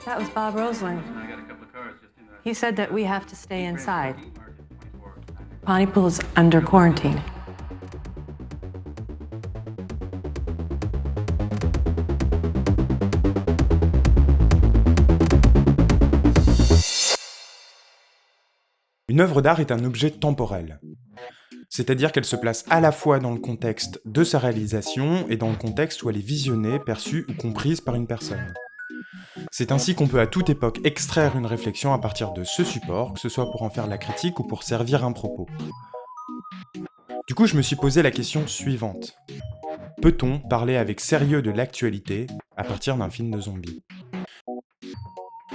That was Bob Roseland. He said that we have to stay inside. Pontypool is under quarantine. Une œuvre d'art est un objet temporel. C'est-à-dire qu'elle se place à la fois dans le contexte de sa réalisation et dans le contexte où elle est visionnée, perçue ou comprise par une personne. C'est ainsi qu'on peut à toute époque extraire une réflexion à partir de ce support, que ce soit pour en faire la critique ou pour servir un propos. Du coup, je me suis posé la question suivante. Peut-on parler avec sérieux de l'actualité à partir d'un film de zombies ?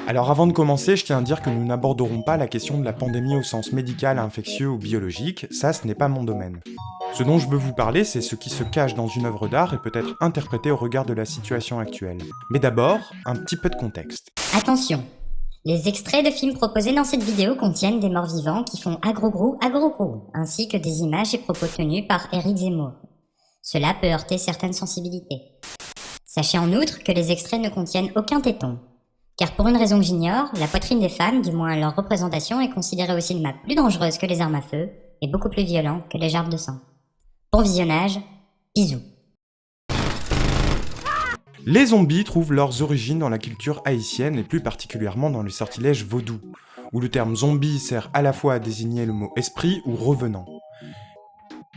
Alors avant de commencer, je tiens à dire que nous n'aborderons pas la question de la pandémie au sens médical, infectieux ou biologique, ça ce n'est pas mon domaine. Ce dont je veux vous parler, c'est ce qui se cache dans une œuvre d'art et peut être interprété au regard de la situation actuelle. Mais d'abord, un petit peu de contexte. Attention, les extraits de films proposés dans cette vidéo contiennent des morts vivants qui font agro-grou, ainsi que des images et propos tenus par Éric Zemmour. Cela peut heurter certaines sensibilités. Sachez en outre que les extraits ne contiennent aucun téton. Car pour une raison que j'ignore, la poitrine des femmes, du moins leur représentation, est considérée au cinéma plus dangereuse que les armes à feu et beaucoup plus violent que les gerbes de sang. Bon visionnage, bisous. Les zombies trouvent leurs origines dans la culture haïtienne et plus particulièrement dans le sortilège vaudou, où le terme zombie sert à la fois à désigner le mot esprit ou revenant.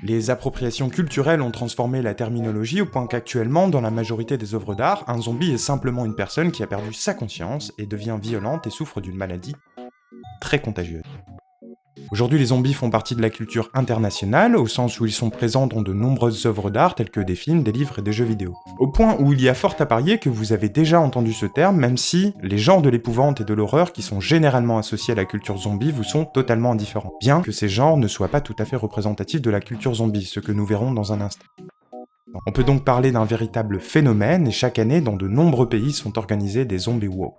Les appropriations culturelles ont transformé la terminologie au point qu'actuellement, dans la majorité des œuvres d'art, un zombie est simplement une personne qui a perdu sa conscience et devient violente et souffre d'une maladie très contagieuse. Aujourd'hui, les zombies font partie de la culture internationale, au sens où ils sont présents dans de nombreuses œuvres d'art telles que des films, des livres et des jeux vidéo. Au point où il y a fort à parier que vous avez déjà entendu ce terme, même si les genres de l'épouvante et de l'horreur qui sont généralement associés à la culture zombie vous sont totalement indifférents. Bien que ces genres ne soient pas tout à fait représentatifs de la culture zombie, ce que nous verrons dans un instant. On peut donc parler d'un véritable phénomène, et chaque année, dans de nombreux pays sont organisés des zombie walks.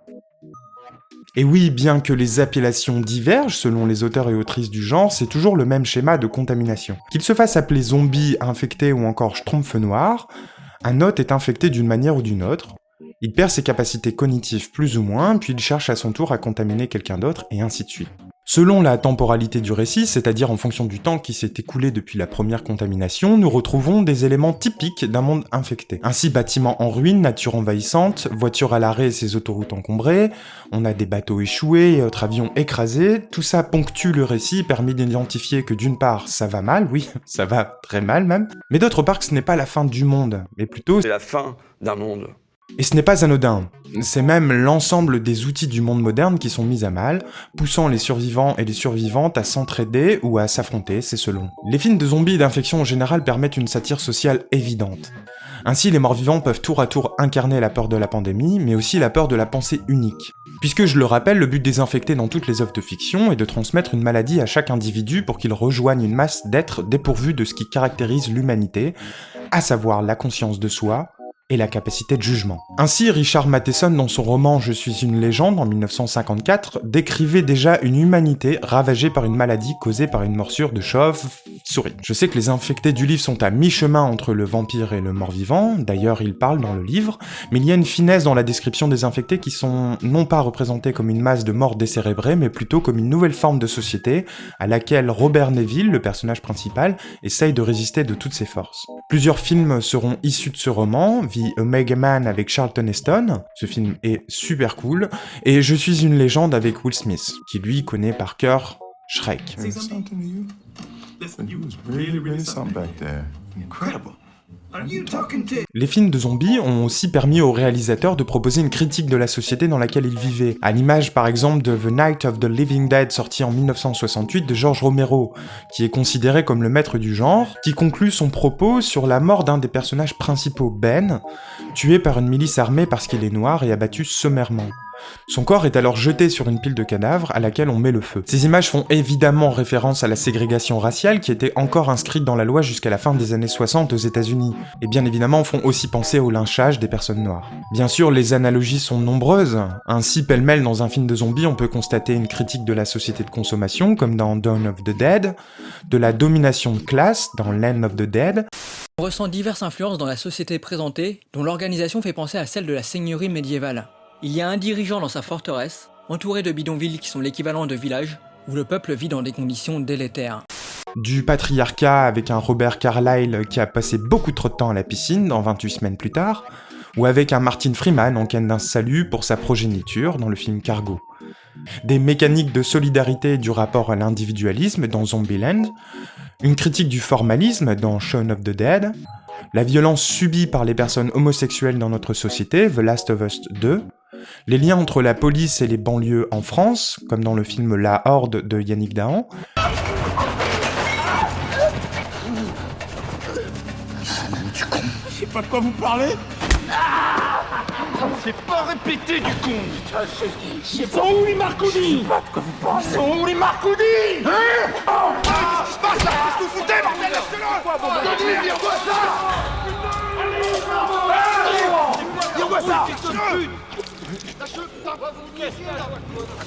Et oui, bien que les appellations divergent selon les auteurs et autrices du genre, c'est toujours le même schéma de contamination. Qu'il se fasse appeler zombie, infecté ou encore schtroumpf noir, un hôte est infecté d'une manière ou d'une autre, il perd ses capacités cognitives plus ou moins, puis il cherche à son tour à contaminer quelqu'un d'autre, et ainsi de suite. Selon la temporalité du récit, c'est-à-dire en fonction du temps qui s'est écoulé depuis la première contamination, nous retrouvons des éléments typiques d'un monde infecté. Ainsi, bâtiments en ruine, nature envahissante, voitures à l'arrêt et ses autoroutes encombrées, on a des bateaux échoués et autres avions écrasés, tout ça ponctue le récit, permet d'identifier que d'une part, ça va mal, oui, ça va très mal même, mais d'autre part que ce n'est pas la fin du monde, mais plutôt c'est la fin d'un monde. Et ce n'est pas anodin, c'est même l'ensemble des outils du monde moderne qui sont mis à mal, poussant les survivants et les survivantes à s'entraider ou à s'affronter, c'est selon. Les films de zombies et d'infection en général permettent une satire sociale évidente. Ainsi, les morts-vivants peuvent tour à tour incarner la peur de la pandémie, mais aussi la peur de la pensée unique. Puisque, je le rappelle, le but des infectés dans toutes les œuvres de fiction est de transmettre une maladie à chaque individu pour qu'il rejoigne une masse d'êtres dépourvus de ce qui caractérise l'humanité, à savoir la conscience de soi, et la capacité de jugement. Ainsi, Richard Matheson, dans son roman Je suis une légende, en 1954, décrivait déjà une humanité ravagée par une maladie causée par une morsure de chauve-souris. Je sais que les infectés du livre sont à mi-chemin entre le vampire et le mort-vivant, d'ailleurs il parle dans le livre, mais il y a une finesse dans la description des infectés qui sont non pas représentés comme une masse de morts décérébrés, mais plutôt comme une nouvelle forme de société à laquelle Robert Neville, le personnage principal, essaye de résister de toutes ses forces. Plusieurs films seront issus de ce roman, The Omega Man avec Charlton Heston, ce film est super cool, et Je suis une légende avec Will Smith, qui lui connaît par cœur Shrek. Les films de zombies ont aussi permis aux réalisateurs de proposer une critique de la société dans laquelle ils vivaient, à l'image par exemple de The Night of the Living Dead sorti en 1968 de George Romero, qui est considéré comme le maître du genre, qui conclut son propos sur la mort d'un des personnages principaux, Ben, tué par une milice armée parce qu'il est noir et abattu sommairement. Son corps est alors jeté sur une pile de cadavres à laquelle on met le feu. Ces images font évidemment référence à la ségrégation raciale qui était encore inscrite dans la loi jusqu'à la fin des années 60 aux États-Unis, et bien évidemment font aussi penser au lynchage des personnes noires. Bien sûr, les analogies sont nombreuses, ainsi pêle-mêle dans un film de zombies on peut constater une critique de la société de consommation comme dans Dawn of the Dead, de la domination de classe dans Land of the Dead. On ressent diverses influences dans la société présentée, dont l'organisation fait penser à celle de la seigneurie médiévale. Il y a un dirigeant dans sa forteresse, entouré de bidonvilles qui sont l'équivalent de villages, où le peuple vit dans des conditions délétères. Du patriarcat avec un Robert Carlyle qui a passé beaucoup trop de temps à la piscine dans 28 semaines plus tard, ou avec un Martin Freeman en quête d'un salut pour sa progéniture dans le film Cargo. Des mécaniques de solidarité et du rapport à l'individualisme dans Zombieland, une critique du formalisme dans Shaun of the Dead, la violence subie par les personnes homosexuelles dans notre société, The Last of Us 2, les liens entre la police et les banlieues en France, comme dans le film La Horde de Yannick Dahan, Je sais pas de quoi vous parlez. C'est pas répété du con. Ils sont où les Marcoudis? Je sais pas de quoi vous parlez. Ils sont où les Marcoudis? Hein? Qu'est-ce qui se passe là? Qu'est-ce que vous foutez, bordel? Laissez-le! Vire-moi ça! Vire-moi ça!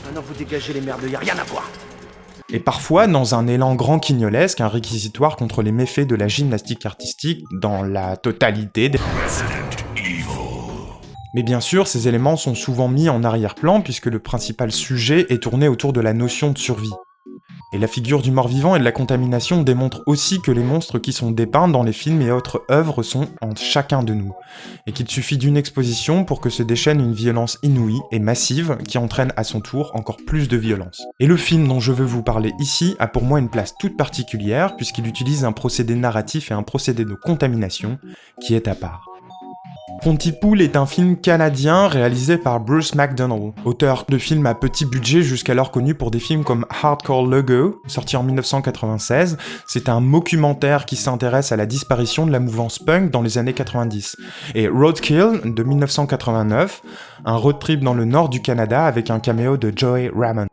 Maintenant vous dégagez les merdes, y a rien à voir. et parfois dans un élan grand quignolesque, un réquisitoire contre les méfaits de la gymnastique artistique dans la totalité des... Mais bien sûr, ces éléments sont souvent mis en arrière-plan puisque le principal sujet est tourné autour de la notion de survie. Et la figure du mort-vivant et de la contamination démontre aussi que les monstres qui sont dépeints dans les films et autres œuvres sont en chacun de nous, et qu'il suffit d'une exposition pour que se déchaîne une violence inouïe et massive qui entraîne à son tour encore plus de violence. Et le film dont je veux vous parler ici a pour moi une place toute particulière puisqu'il utilise un procédé narratif et un procédé de contamination qui est à part. Pontypool est un film canadien réalisé par Bruce McDonald, auteur de films à petit budget jusqu'alors connu pour des films comme Hardcore Logo, sorti en 1996. C'est un documentaire qui s'intéresse à la disparition de la mouvance punk dans les années 90. Et Roadkill, de 1989, un road trip dans le nord du Canada avec un caméo de Joey Ramone.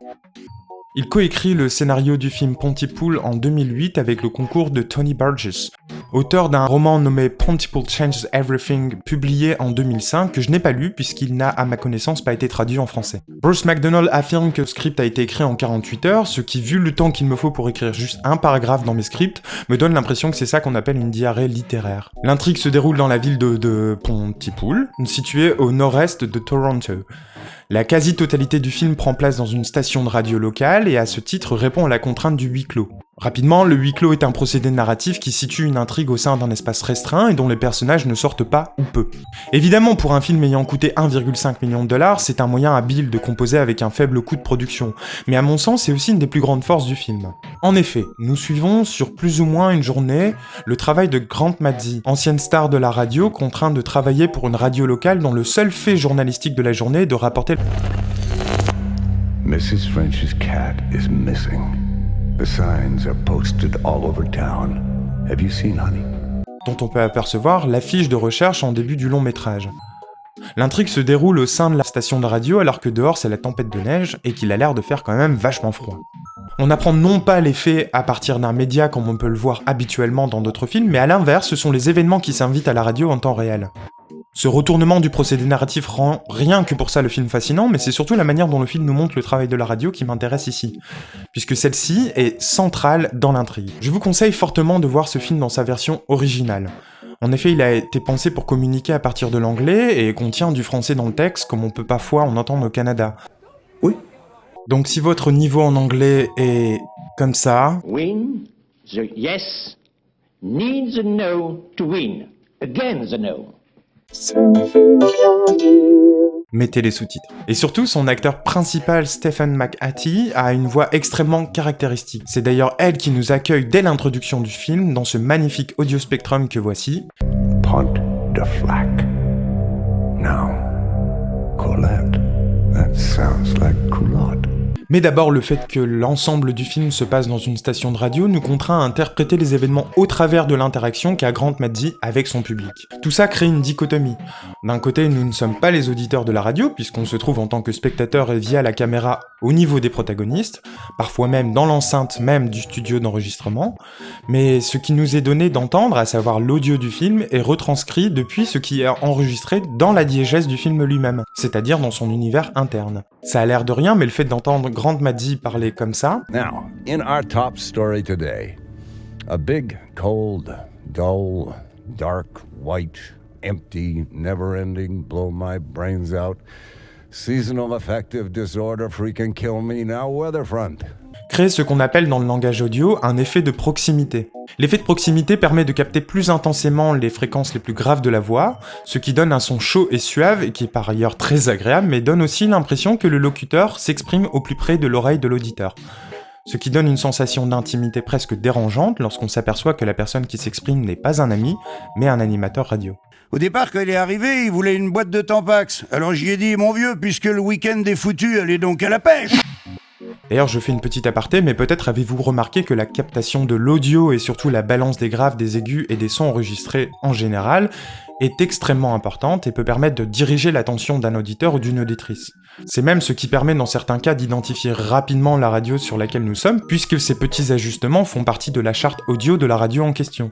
Il coécrit le scénario du film Pontypool en 2008 avec le concours de Tony Burgess, auteur d'un roman nommé Pontypool Changes Everything, publié en 2005, que je n'ai pas lu puisqu'il n'a, à ma connaissance, pas été traduit en français. Bruce McDonald affirme que le script a été écrit en 48 heures, ce qui, vu le temps qu'il me faut pour écrire juste un paragraphe dans mes scripts, me donne l'impression que c'est ça qu'on appelle une diarrhée littéraire. L'intrigue se déroule dans la ville de Pontypool, située au nord-est de Toronto. La quasi-totalité du film prend place dans une station de radio locale et à ce titre répond à la contrainte du huis clos. Rapidement, le huis clos est un procédé narratif qui situe une intrigue au sein d'un espace restreint et dont les personnages ne sortent pas ou peu. Évidemment, pour un film ayant coûté 1,5 million de dollars, c'est un moyen habile de composer avec un faible coût de production, mais à mon sens, c'est aussi une des plus grandes forces du film. En effet, nous suivons sur plus ou moins une journée le travail de Grant Madzi, ancienne star de la radio contraint de travailler pour une radio locale dont le seul fait journalistique de la journée est de rapporter Mrs. French's cat is missing. The signs are posted all over town. Have you seen Honey? Dont on peut apercevoir l'affiche de recherche en début du long métrage. L'intrigue se déroule au sein de la station de radio alors que dehors c'est la tempête de neige et qu'il a l'air de faire quand même vachement froid. On apprend non pas les faits à partir d'un média comme on peut le voir habituellement dans d'autres films, mais à l'inverse, ce sont les événements qui s'invitent à la radio en temps réel. Ce retournement du procédé narratif rend rien que pour ça le film fascinant, mais c'est surtout la manière dont le film nous montre le travail de la radio qui m'intéresse ici, puisque celle-ci est centrale dans l'intrigue. Je vous conseille fortement de voir ce film dans sa version originale. En effet, il a été pensé pour communiquer à partir de l'anglais et contient du français dans le texte, comme on peut parfois en entendre au Canada. Oui. Donc si votre niveau en anglais est comme ça... Win, the yes, need the no to win. Again the no. Mettez les sous-titres. Et surtout, son acteur principal, Stephen McHattie, a une voix extrêmement caractéristique. C'est d'ailleurs elle qui nous accueille dès l'introduction du film dans ce magnifique audio spectrum que voici. Pont de Flac. Now, Colette. That sounds like culotte. Mais d'abord, le fait que l'ensemble du film se passe dans une station de radio nous contraint à interpréter les événements au travers de l'interaction qu'a Grant Madzi avec son public. Tout ça crée une dichotomie. D'un côté, nous ne sommes pas les auditeurs de la radio, puisqu'on se trouve en tant que spectateur et via la caméra au niveau des protagonistes, parfois même dans l'enceinte même du studio d'enregistrement, mais ce qui nous est donné d'entendre, à savoir l'audio du film, est retranscrit depuis ce qui est enregistré dans la diégèse du film lui-même, c'est-à-dire dans son univers interne. Ça a l'air de rien, mais le fait d'entendre Grant Madzi parler comme ça... Now, in our top story today, a big, cold, dull, dark, white, empty, never-ending, blow my brains out Seasonal affective disorder freaking kill me now, Weatherfront. Créer ce qu'on appelle dans le langage audio un effet de proximité. L'effet de proximité permet de capter plus intensément les fréquences les plus graves de la voix, ce qui donne un son chaud et suave et qui est par ailleurs très agréable, mais donne aussi l'impression que le locuteur s'exprime au plus près de l'oreille de l'auditeur. Ce qui donne une sensation d'intimité presque dérangeante lorsqu'on s'aperçoit que la personne qui s'exprime n'est pas un ami, mais un animateur radio. Au départ, quand il est arrivé, il voulait une boîte de Tampax. Alors j'y ai dit, mon vieux, puisque le week-end est foutu, allez donc à la pêche. D'ailleurs, je fais une petite aparté, mais peut-être avez-vous remarqué que la captation de l'audio et surtout la balance des graves, des aigus et des sons enregistrés en général est extrêmement importante et peut permettre de diriger l'attention d'un auditeur ou d'une auditrice. C'est même ce qui permet dans certains cas d'identifier rapidement la radio sur laquelle nous sommes, puisque ces petits ajustements font partie de la charte audio de la radio en question.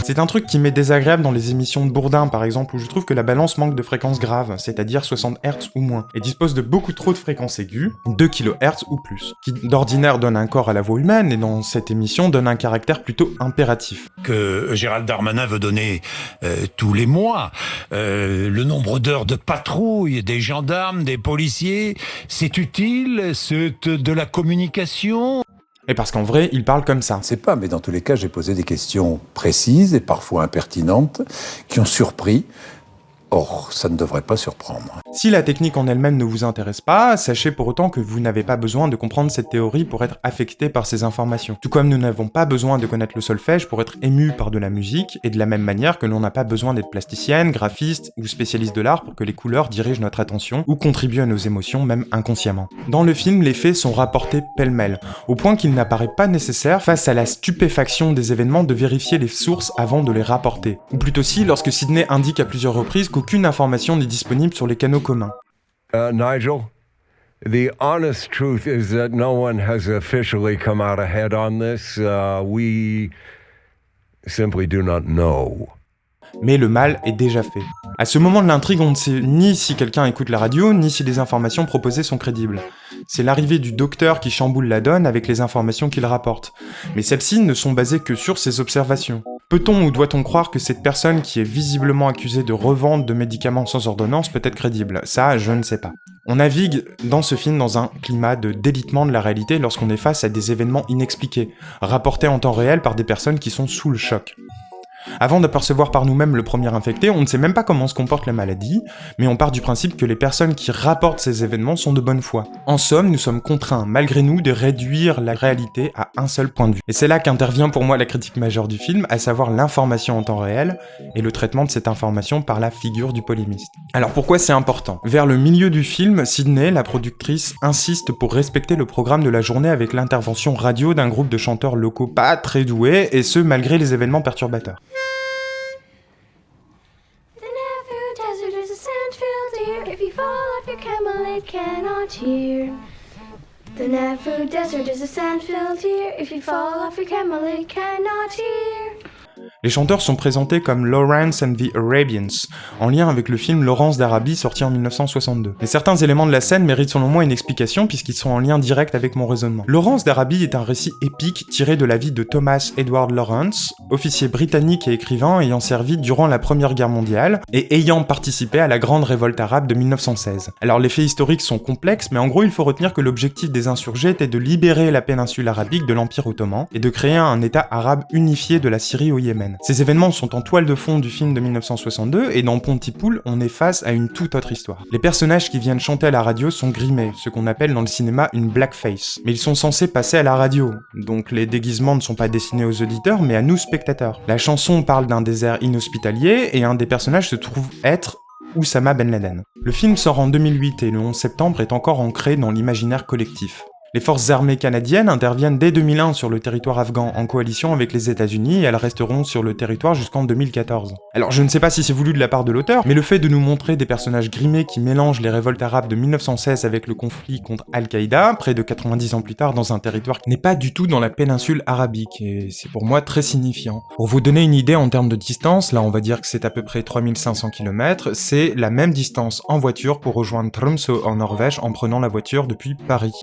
C'est un truc qui m'est désagréable dans les émissions de Bourdin par exemple, où je trouve que la balance manque de fréquences graves, c'est-à-dire 60 Hz ou moins, et dispose de beaucoup trop de fréquences aiguës, 2 kHz ou plus, qui d'ordinaire donne un corps à la voix humaine, et dans cette émission donne un caractère plutôt impératif. Que Gérald Darmanin veut donner tous les mois, le nombre d'heures de patrouille des gendarmes, des policiers, c'est utile, c'est de la communication. Et parce qu'en vrai, il parle comme ça. Je ne sais pas, mais dans tous les cas, j'ai posé des questions précises et parfois impertinentes qui ont surpris. Or, ça ne devrait pas surprendre. Si la technique en elle-même ne vous intéresse pas, sachez pour autant que vous n'avez pas besoin de comprendre cette théorie pour être affecté par ces informations. Tout comme nous n'avons pas besoin de connaître le solfège pour être ému par de la musique, et de la même manière que l'on n'a pas besoin d'être plasticienne, graphiste ou spécialiste de l'art pour que les couleurs dirigent notre attention ou contribuent à nos émotions, même inconsciemment. Dans le film, les faits sont rapportés pêle-mêle, au point qu'il n'apparaît pas nécessaire, face à la stupéfaction des événements, de vérifier les sources avant de les rapporter. Ou plutôt si, lorsque Sidney indique à plusieurs reprises qu'aucune information n'est disponible sur les canaux communs. Nigel, the honest truth is that no one has officially come out ahead on this. We simply do not know. Mais le mal est déjà fait. À ce moment de l'intrigue, on ne sait ni si quelqu'un écoute la radio, ni si les informations proposées sont crédibles. C'est l'arrivée du docteur qui chamboule la donne avec les informations qu'il rapporte. Mais celles-ci ne sont basées que sur ses observations. Peut-on ou doit-on croire que cette personne qui est visiblement accusée de revente de médicaments sans ordonnance peut être crédible? Ça, je ne sais pas. On navigue dans ce film dans un climat de délitement de la réalité lorsqu'on est face à des événements inexpliqués, rapportés en temps réel par des personnes qui sont sous le choc. Avant d'apercevoir par nous-mêmes le premier infecté, on ne sait même pas comment se comporte la maladie, mais on part du principe que les personnes qui rapportent ces événements sont de bonne foi. En somme, nous sommes contraints, malgré nous, de réduire la réalité à un seul point de vue. Et c'est là qu'intervient pour moi la critique majeure du film, à savoir l'information en temps réel, et le traitement de cette information par la figure du polémiste. Alors pourquoi c'est important? Vers le milieu du film, Sidney, la productrice, insiste pour respecter le programme de la journée avec l'intervention radio d'un groupe de chanteurs locaux pas très doués, et ce malgré les événements perturbateurs. If you fall off your camel, it cannot hear. The Nefu Desert is a sand-filled deer. If you fall off your camel, it cannot hear. Les chanteurs sont présentés comme Lawrence and the Arabians, en lien avec le film Laurence d'Arabie sorti en 1962. Mais certains éléments de la scène méritent selon moi une explication puisqu'ils sont en lien direct avec mon raisonnement. Laurence d'Arabie est un récit épique tiré de la vie de Thomas Edward Lawrence, officier britannique et écrivain ayant servi durant la Première Guerre mondiale et ayant participé à la Grande Révolte arabe de 1916. Alors les faits historiques sont complexes, mais en gros il faut retenir que l'objectif des insurgés était de libérer la péninsule arabique de l'Empire ottoman et de créer un État arabe unifié de la Syrie au Yémen. Ces événements sont en toile de fond du film de 1962 et dans Pontypool, on est face à une toute autre histoire. Les personnages qui viennent chanter à la radio sont grimés, ce qu'on appelle dans le cinéma une blackface. Mais ils sont censés passer à la radio, donc les déguisements ne sont pas destinés aux auditeurs mais à nous spectateurs. La chanson parle d'un désert inhospitalier et un des personnages se trouve être Oussama Ben Laden. Le film sort en 2008 et le 11 septembre est encore ancré dans l'imaginaire collectif. Les forces armées canadiennes interviennent dès 2001 sur le territoire afghan en coalition avec les États-Unis et elles resteront sur le territoire jusqu'en 2014. Alors je ne sais pas si c'est voulu de la part de l'auteur, mais le fait de nous montrer des personnages grimés qui mélangent les révoltes arabes de 1916 avec le conflit contre Al-Qaïda, près de 90 ans plus tard dans un territoire qui n'est pas du tout dans la péninsule arabique, et c'est pour moi très signifiant. Pour vous donner une idée en termes de distance, là on va dire que c'est à peu près 3500 km, c'est la même distance en voiture pour rejoindre Tromsø en Norvège en prenant la voiture depuis Paris.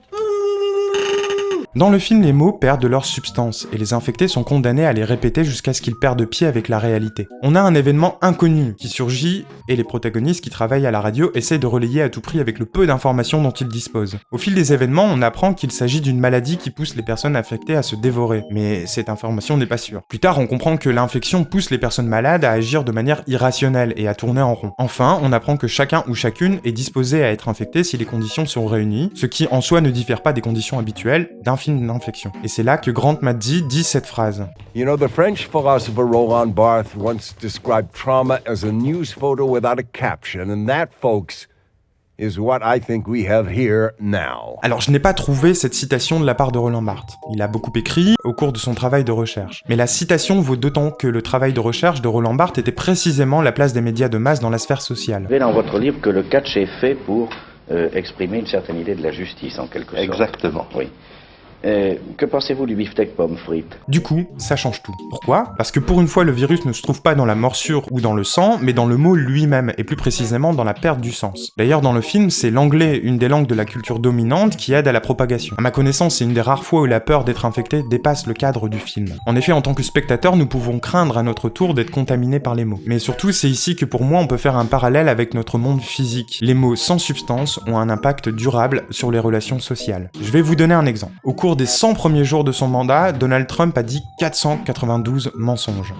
Dans le film, les mots perdent leur substance, et les infectés sont condamnés à les répéter jusqu'à ce qu'ils perdent pied avec la réalité. On a un événement inconnu qui surgit, et les protagonistes qui travaillent à la radio essayent de relayer à tout prix avec le peu d'informations dont ils disposent. Au fil des événements, on apprend qu'il s'agit d'une maladie qui pousse les personnes infectées à se dévorer, mais cette information n'est pas sûre. Plus tard, on comprend que l'infection pousse les personnes malades à agir de manière irrationnelle et à tourner en rond. Enfin, on apprend que chacun ou chacune est disposé à être infecté si les conditions sont réunies, ce qui en soi ne diffère pas des conditions habituelles d'un film d'infection. Et c'est là que Grant Madzi dit cette phrase. You know, the French philosopher Roland Barthes once described trauma as a news photo without a caption, and that, folks, is what I think we have here now. Alors je n'ai pas trouvé cette citation de la part de Roland Barthes. Il a beaucoup écrit au cours de son travail de recherche. Mais la citation vaut d'autant que le travail de recherche de Roland Barthes était précisément la place des médias de masse dans la sphère sociale. Vous avez dans votre livre que le catch est fait pour exprimer une certaine idée de la justice en quelque sorte. Exactement. Oui. Que pensez-vous du beefsteak pomme frite? Du coup, ça change tout. Pourquoi? Parce que pour une fois, le virus ne se trouve pas dans la morsure ou dans le sang, mais dans le mot lui-même, et plus précisément dans la perte du sens. D'ailleurs, dans le film, c'est l'anglais, une des langues de la culture dominante, qui aide à la propagation. À ma connaissance, c'est une des rares fois où la peur d'être infecté dépasse le cadre du film. En effet, en tant que spectateur, nous pouvons craindre à notre tour d'être contaminés par les mots. Mais surtout, c'est ici que pour moi, on peut faire un parallèle avec notre monde physique. Les mots sans substance ont un impact durable sur les relations sociales. Je vais vous donner un exemple. Au cours des 100 premiers jours de son mandat, Donald Trump a dit 492 mensonges.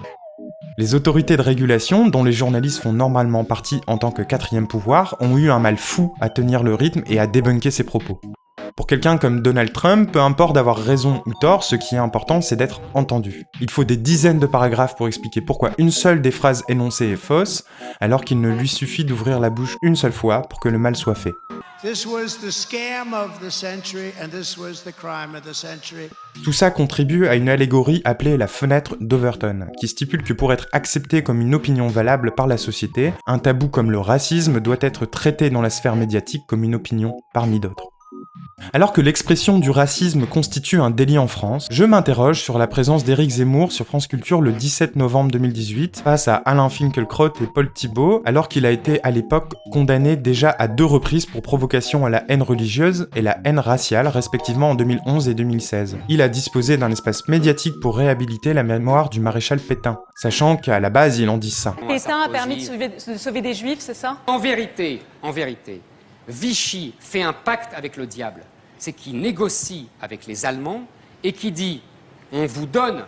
Les autorités de régulation, dont les journalistes font normalement partie en tant que quatrième pouvoir, ont eu un mal fou à tenir le rythme et à débunker ses propos. Pour quelqu'un comme Donald Trump, peu importe d'avoir raison ou tort, ce qui est important, c'est d'être entendu. Il faut des dizaines de paragraphes pour expliquer pourquoi une seule des phrases énoncées est fausse, alors qu'il ne lui suffit d'ouvrir la bouche une seule fois pour que le mal soit fait. Tout ça contribue à une allégorie appelée la fenêtre d'Overton, qui stipule que pour être accepté comme une opinion valable par la société, un tabou comme le racisme doit être traité dans la sphère médiatique comme une opinion parmi d'autres. Alors que l'expression du racisme constitue un délit en France, je m'interroge sur la présence d'Éric Zemmour sur France Culture le 17 novembre 2018 face à Alain Finkielkraut et Paul Thibault, alors qu'il a été à l'époque condamné déjà à 2 reprises pour provocation à la haine religieuse et la haine raciale, respectivement en 2011 et 2016. Il a disposé d'un espace médiatique pour réhabiliter la mémoire du maréchal Pétain, sachant qu'à la base il en dit ça. Pétain a permis de sauver des juifs, c'est ça? En vérité, Vichy fait un pacte avec le diable. C'est qu'il négocie avec les Allemands et qui dit « on vous donne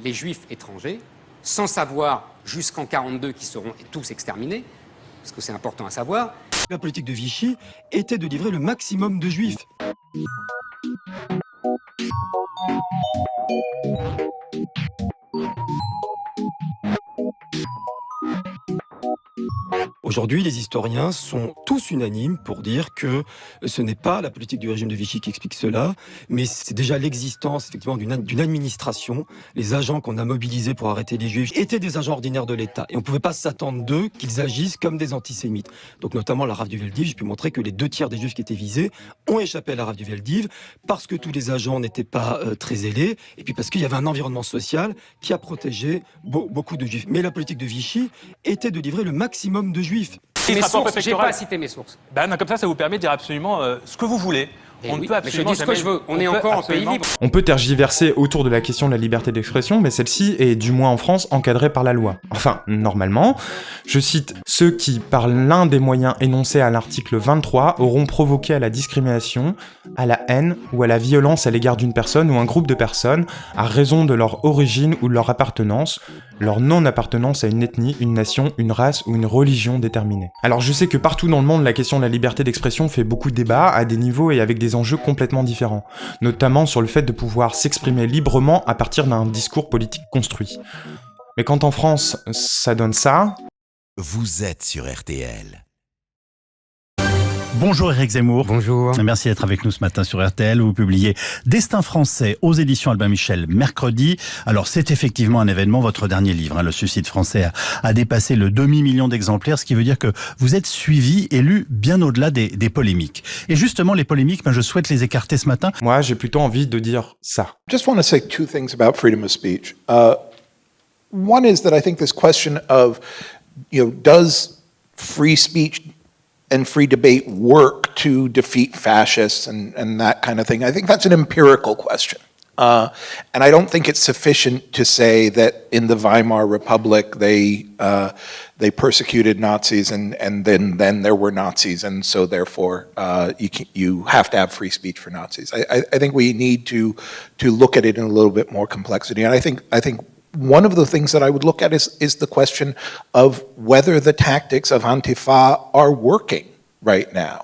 les juifs étrangers, sans savoir jusqu'en 1942 qu'ils seront tous exterminés », parce que c'est important à savoir. La politique de Vichy était de livrer le maximum de juifs. Aujourd'hui, les historiens sont tous unanimes pour dire que ce n'est pas la politique du régime de Vichy qui explique cela, mais c'est déjà l'existence effectivement d'une administration. Les agents qu'on a mobilisés pour arrêter les Juifs étaient des agents ordinaires de l'État. Et on ne pouvait pas s'attendre d'eux qu'ils agissent comme des antisémites. Donc notamment la rafle du Veldiv, j'ai pu montrer que les 2/3 des Juifs qui étaient visés ont échappé à la rafle du Veldiv parce que tous les agents n'étaient pas très zélés, et puis parce qu'il y avait un environnement social qui a protégé beaucoup de Juifs. Mais la politique de Vichy était de livrer le maximum de Juifs. Mes sources, j'ai pas cité mes sources. Non, comme ça vous permet de dire absolument ce que vous voulez. On ne peut absolument mais je dis ce que je veux. On est encore en pays libre. On peut tergiverser autour de la question de la liberté d'expression, mais celle-ci est, du moins en France, encadrée par la loi. Enfin, normalement, je cite « Ceux qui, par l'un des moyens énoncés à l'article 23, auront provoqué à la discrimination, à la haine ou à la violence à l'égard d'une personne ou un groupe de personnes, à raison de leur origine ou de leur appartenance, leur non-appartenance à une ethnie, une nation, une race ou une religion déterminée. » Alors je sais que partout dans le monde, la question de la liberté d'expression fait beaucoup de débats, à des niveaux et avec des enjeux complètement différents, notamment sur le fait de pouvoir s'exprimer librement à partir d'un discours politique construit. Mais quand en France, ça donne ça... Vous êtes sur RTL. Bonjour Éric Zemmour. Bonjour. Merci d'être avec nous ce matin sur RTL. Vous publiez Destin français aux éditions Albin Michel mercredi. Alors c'est effectivement un événement, votre dernier livre. Le Suicide français a dépassé le demi-million d'exemplaires, ce qui veut dire que vous êtes suivi et lu bien au-delà des polémiques. Et justement, les polémiques, je souhaite les écarter ce matin. Moi, j'ai plutôt envie de dire ça. Just want to say 2 things about freedom of speech. One is that I think this question of, does free speech and free debate work to defeat fascists and that kind of thing? I think that's an empirical question. And I don't think it's sufficient to say that in the Weimar Republic they persecuted Nazis and then there were Nazis, and so therefore you have to have free speech for Nazis. I think we need to look at it in a little bit more complexity, and I think one of the things that I would look at is the question of whether the tactics of Antifa are working right now.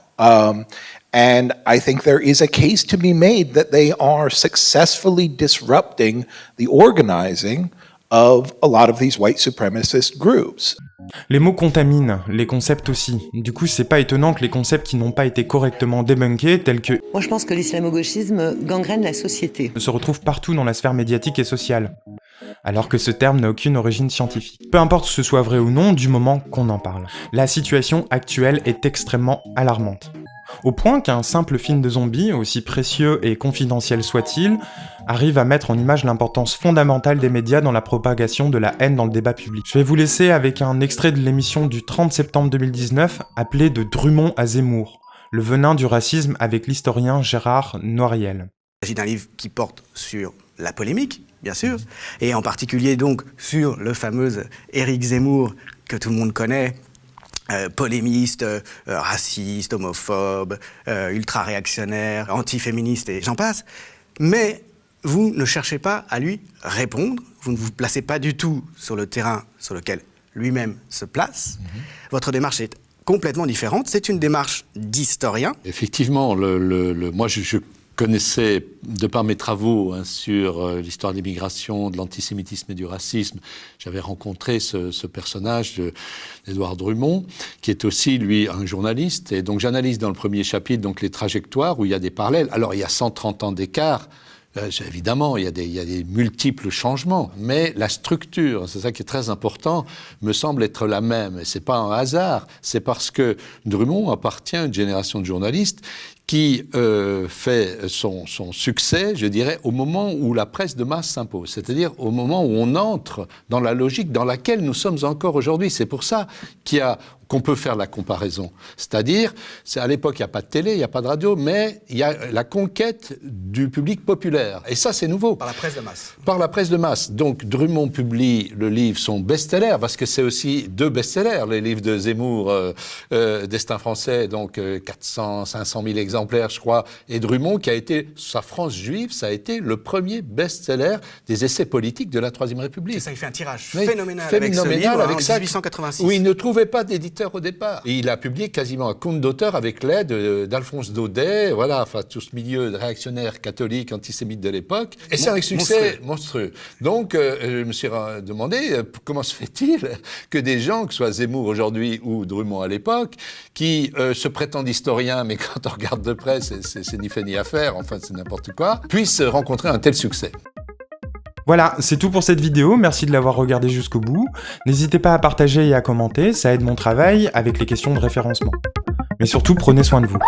And I think there is a case to be made that they are successfully disrupting the organizing of a lot of these white supremacist groups. Les mots contaminent, les concepts aussi. Du coup, c'est pas étonnant que les concepts qui n'ont pas été correctement débunkés, tels que Moi, je pense que l'islamo-gauchisme gangrène la société. se retrouvent partout dans la sphère médiatique et sociale, alors que ce terme n'a aucune origine scientifique. Peu importe que ce soit vrai ou non, du moment qu'on en parle. La situation actuelle est extrêmement alarmante. Au point qu'un simple film de zombies, aussi précieux et confidentiel soit-il, arrive à mettre en image l'importance fondamentale des médias dans la propagation de la haine dans le débat public. Je vais vous laisser avec un extrait de l'émission du 30 septembre 2019 appelée « De Drummond à Zemmour, le venin du racisme » avec l'historien Gérard Noiriel. Il s'agit d'un livre qui porte sur la polémique, bien sûr, et en particulier donc sur le fameux Éric Zemmour que tout le monde connaît, polémiste, raciste, homophobe, ultra-réactionnaire, anti-féministe et j'en passe. Mais vous ne cherchez pas à lui répondre, vous ne vous placez pas du tout sur le terrain sur lequel lui-même se place. Votre démarche est complètement différente, c'est une démarche d'historien. Effectivement, moi je connaissais, de par mes travaux sur l'histoire de l'immigration, de l'antisémitisme et du racisme, j'avais rencontré ce personnage d'Édouard Drummond, qui est aussi, lui, un journaliste. Et donc j'analyse dans le premier chapitre donc, les trajectoires où il y a des parallèles. Alors il y a 130 ans d'écart, évidemment, il y a des multiples changements, mais la structure, c'est ça qui est très important, me semble être la même. Et c'est pas un hasard, c'est parce que Drummond appartient à une génération de journalistes qui fait son succès, je dirais, au moment où la presse de masse s'impose, c'est-à-dire au moment où on entre dans la logique dans laquelle nous sommes encore aujourd'hui. C'est pour ça qu'on peut faire la comparaison. C'est-à-dire, à l'époque, il n'y a pas de télé, il n'y a pas de radio, mais il y a la conquête du public populaire. Et ça, c'est nouveau. Par la presse de masse. Par la presse de masse. Donc, Drummond publie le livre, son best-seller, parce que c'est aussi 2 best-sellers, les livres de Zemmour, Destin français, donc 400, 500 000 exemplaires, je crois, et Drummond, qui a été, sa France juive, ça a été le premier best-seller des essais politiques de la Troisième République. C'est ça, il fait un tirage phénoménal avec ce livre en 1886. Où il ne trouvait pas d'éditeur au départ. Et il a publié quasiment un compte d'auteur avec l'aide d'Alphonse Daudet, voilà, enfin tout ce milieu réactionnaire catholique, antisémite de l'époque. Et c'est un succès monstrueux. Donc, je me suis demandé comment se fait-il que des gens, que ce soit Zemmour aujourd'hui ou Drummond à l'époque, qui se prétendent historiens, mais quand on regarde de près, c'est ni fait ni à faire, enfin c'est n'importe quoi, puissent rencontrer un tel succès. Voilà, c'est tout pour cette vidéo, merci de l'avoir regardée jusqu'au bout. N'hésitez pas à partager et à commenter, ça aide mon travail avec les questions de référencement. Mais surtout, prenez soin de vous.